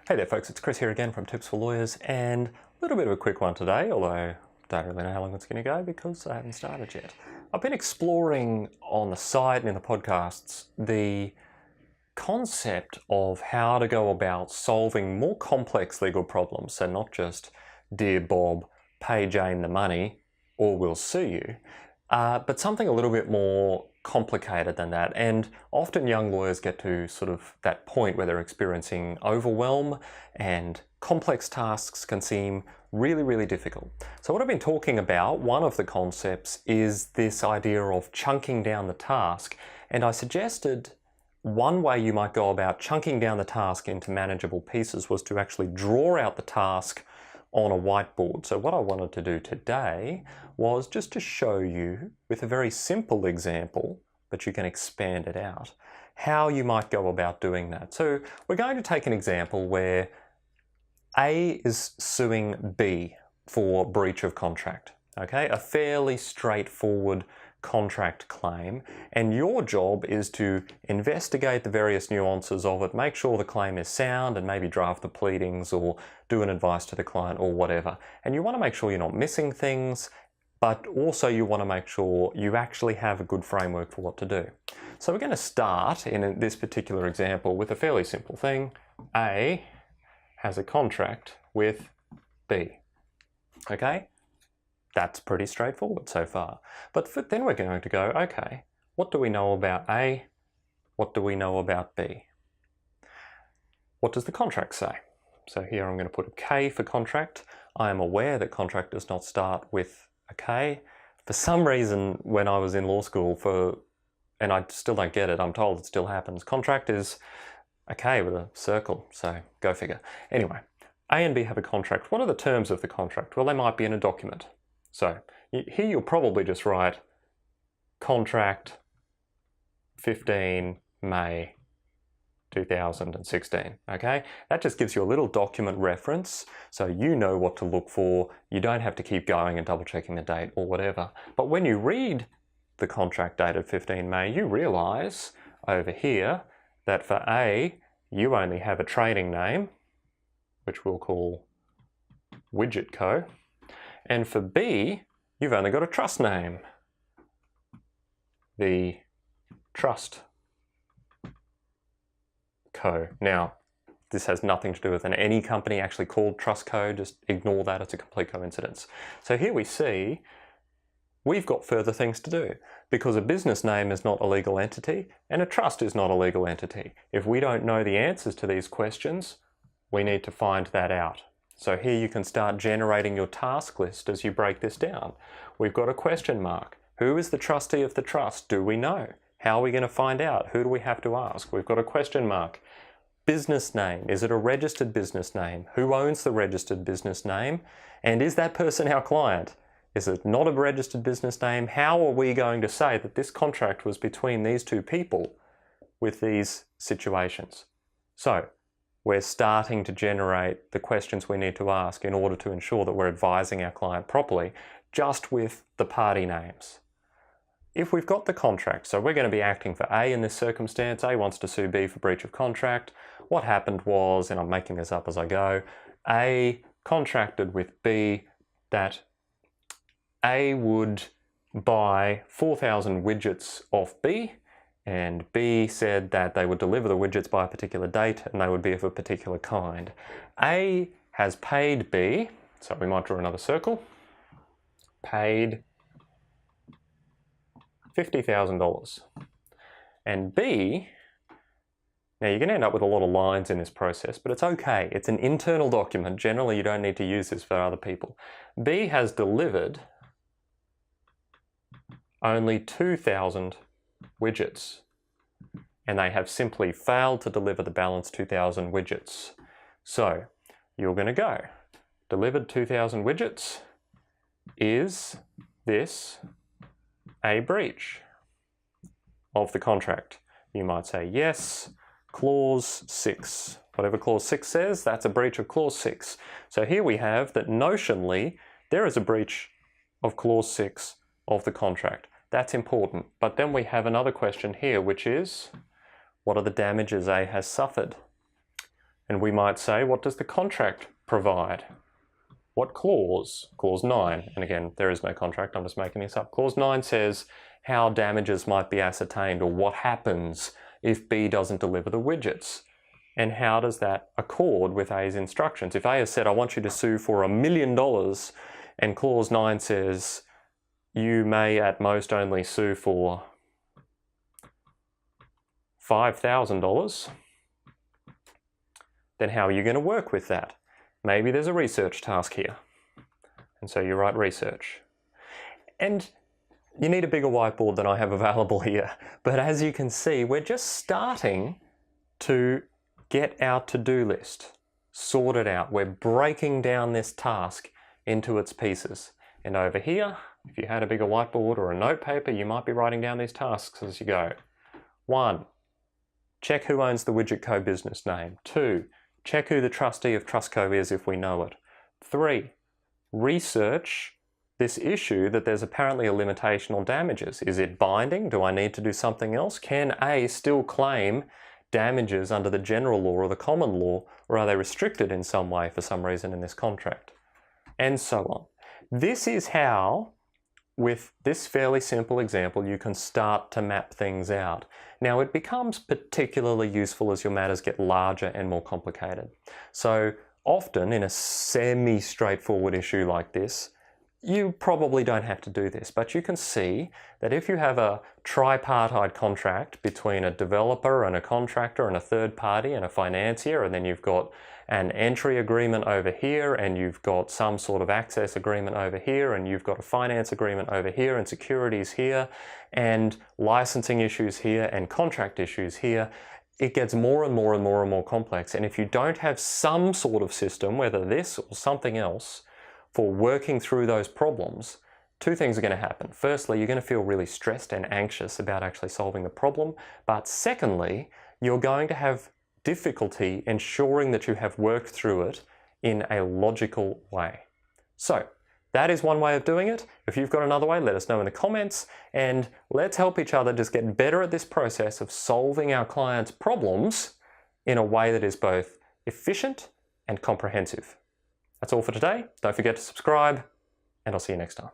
Hey there folks, it's Chris here again from Tips for Lawyers, and a little bit of a quick one today, although I don't really know how long it's going to go because I haven't started yet. I've been exploring on the site and in the podcasts the concept of how to go about solving more complex legal problems, so not just dear Bob, pay Jane the money or we'll sue you, but something a little bit more complicated than that. And often young lawyers get to sort of that point where they're experiencing overwhelm and complex tasks can seem really, really difficult. So what I've been talking about, one of the concepts is this idea of chunking down the task. And I suggested one way you might go about chunking down the task into manageable pieces was to actually draw out the task on a whiteboard. So what I wanted to do today was just to show you with a very simple example, but you can expand it out, how you might go about doing that. So we're going to take an example where A is suing B for breach of contract, okay? A fairly straightforward contract claim, and your job is to investigate the various nuances of it, make sure the claim is sound, and maybe draft the pleadings or do an advice to the client or whatever. And you want to make sure you're not missing things, but also you want to make sure you actually have a good framework for what to do. So we're going to start in this particular example with a fairly simple thing. A has a contract with B, okay? That's pretty straightforward so far. But then we're going to go, okay, what do we know about A? What do we know about B? What does the contract say? So here I'm going to put a K for contract. I am aware that contract does not start with a K. For some reason, when I was in law school, and I still don't get it, I'm told it still happens, contract is a K with a circle, so go figure. Anyway, A and B have a contract. What are the terms of the contract? Well, they might be in a document. So here you'll probably just write contract 15 May 2016, okay? That just gives you a little document reference so you know what to look for. You don't have to keep going and double checking the date or whatever. But when you read the contract dated 15 May, you realize over here that for A, you only have a trading name, which we'll call Widget Co. And for B, you've only got a trust name, the Trust Co. Now, this has nothing to do with any company actually called Trust Co. Just ignore that, it's a complete coincidence. So here we see we've got further things to do because a business name is not a legal entity and a trust is not a legal entity. If we don't know the answers to these questions, we need to find that out. So here you can start generating your task list as you break this down. We've got a question mark. Who is the trustee of the trust? Do we know? How are we going to find out? Who do we have to ask? We've got a question mark. Business name. Is it a registered business name? Who owns the registered business name? And is that person our client? Is it not a registered business name? How are we going to say that this contract was between these two people with these situations? So we're starting to generate the questions we need to ask in order to ensure that we're advising our client properly, just with the party names. If we've got the contract, so we're going to be acting for A in this circumstance, A wants to sue B for breach of contract. What happened was, and I'm making this up as I go, A contracted with B that A would buy 4,000 widgets off B, and B said that they would deliver the widgets by a particular date and they would be of a particular kind. A has paid B, so we might draw another circle, paid $50,000. And B, now you're going to end up with a lot of lines in this process, but it's okay. It's an internal document. Generally, you don't need to use this for other people. B has delivered only 2,000 widgets, and they have simply failed to deliver the balance 2,000 widgets. So you're going to go, delivered 2,000 widgets, is this a breach of the contract? You might say yes, clause 6. Whatever clause 6 says, that's a breach of clause 6. So here we have that notionally there is a breach of clause 6 of the contract. That's important. But then we have another question here, which is, what are the damages A has suffered? And we might say, what does the contract provide? What clause? Clause 9. And again, there is no contract, I'm just making this up. Clause 9 says how damages might be ascertained, or what happens if B doesn't deliver the widgets. And how does that accord with A's instructions? If A has said, I want you to sue for $1 million, and clause 9 says you may at most only sue for $5,000, then how are you going to work with that? Maybe there's a research task here. And so you write research. And you need a bigger whiteboard than I have available here. But as you can see, we're just starting to get our to-do list sorted out. We're breaking down this task into its pieces. And over here, if you had a bigger whiteboard or a note paper, you might be writing down these tasks as you go. 1, check who owns the WidgetCo business name. 2, check who the trustee of TrustCo is if we know it. 3, research this issue that there's apparently a limitation on damages. Is it binding? Do I need to do something else? Can A still claim damages under the general law or the common law, or are they restricted in some way for some reason in this contract? And so on. This is how, with this fairly simple example, you can start to map things out. Now, it becomes particularly useful as your matters get larger and more complicated. So often in a semi-straightforward issue like this, you probably don't have to do this, but you can see that if you have a tripartite contract between a developer and a contractor and a third party and a financier, and then you've got an entry agreement over here, and you've got some sort of access agreement over here, and you've got a finance agreement over here, and securities here, and licensing issues here, and contract issues here, it gets more and more and more and more complex. And if you don't have some sort of system, whether this or something else, for working through those problems, two things are going to happen. Firstly, you're going to feel really stressed and anxious about actually solving the problem. But secondly, you're going to have difficulty ensuring that you have worked through it in a logical way. So that is one way of doing it. If you've got another way, let us know in the comments, and let's help each other just get better at this process of solving our clients' problems in a way that is both efficient and comprehensive. That's all for today. Don't forget to subscribe, and I'll see you next time.